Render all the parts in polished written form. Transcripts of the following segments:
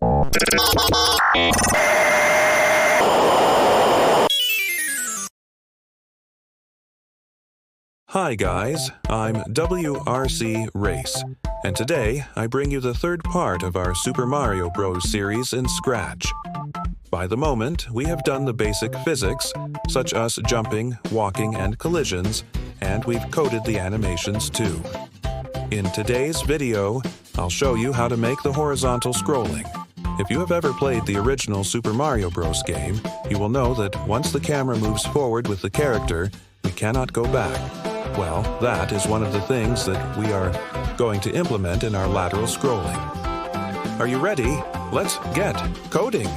Hi guys, I'm Wrcrace, and today I bring you the third part of our Super Mario Bros. Series in Scratch. By the moment, we have done the basic physics, such as jumping, walking, and collisions, and we've coded the animations too. In today's video, I'll show you how to make the horizontal scrolling. If you have ever played the original Super Mario Bros. Game, you will know that once the camera moves forward with the character, we cannot go back. Well, that is one of the things that we are going to implement in our lateral scrolling. Are you ready? Let's get coding!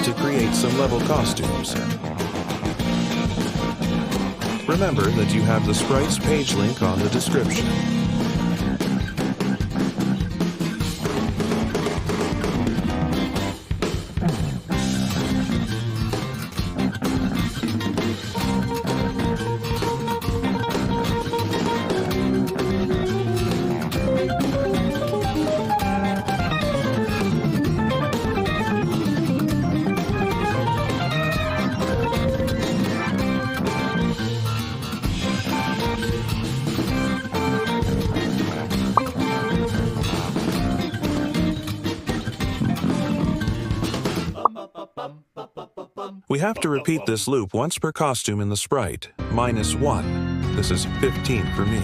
To create some level costumes. Remember that you have the Sprites page link on the description. We have to repeat this loop once per costume in the sprite, -1. This is 15 for me.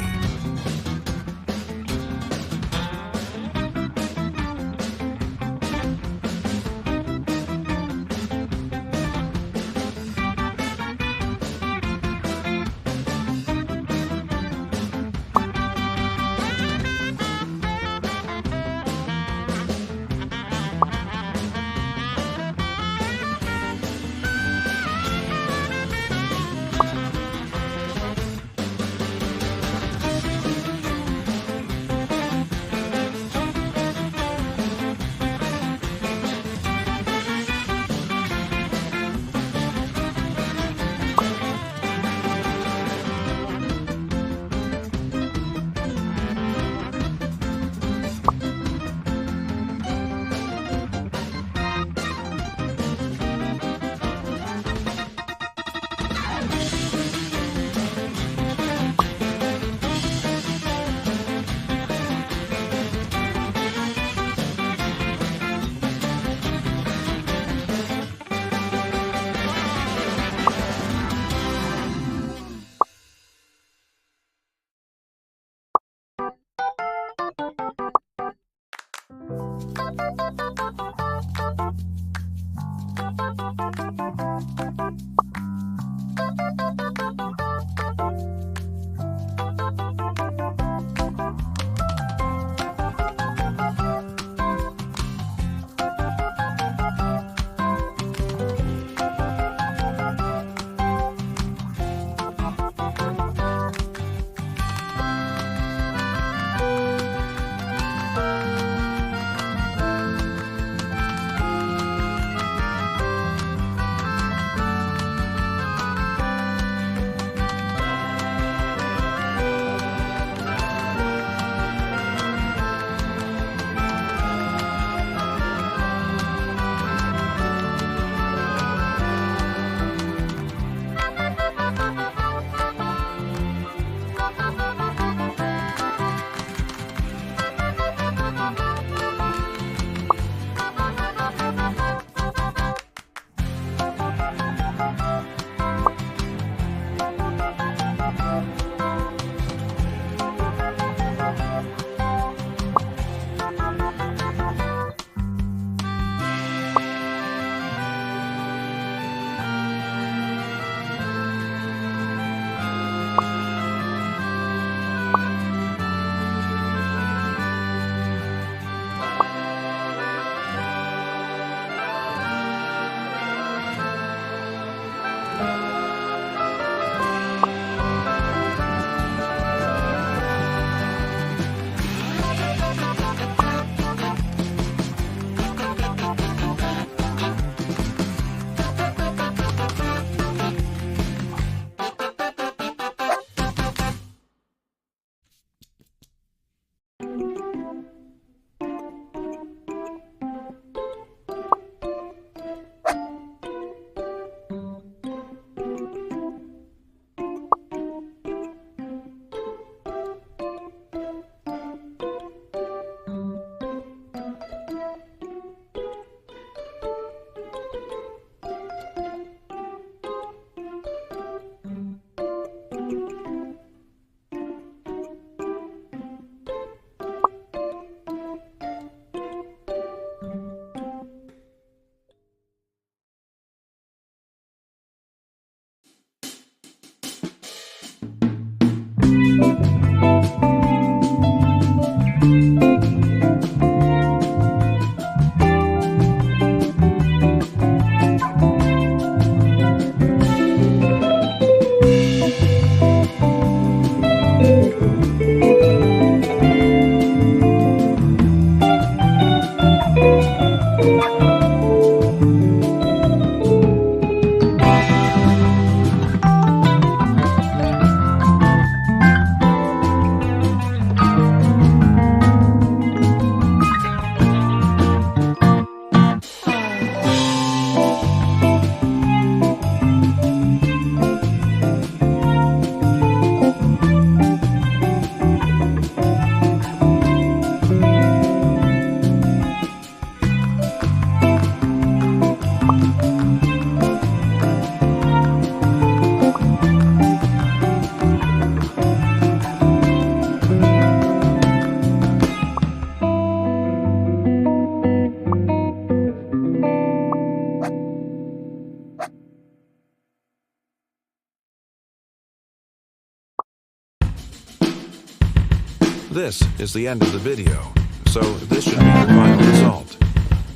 this is the end of the video, so this should be your final result.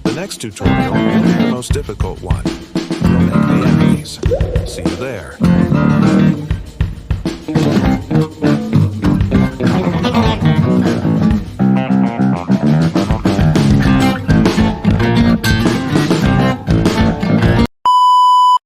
The next tutorial will be the most difficult one. You'll make the enemies. See you there.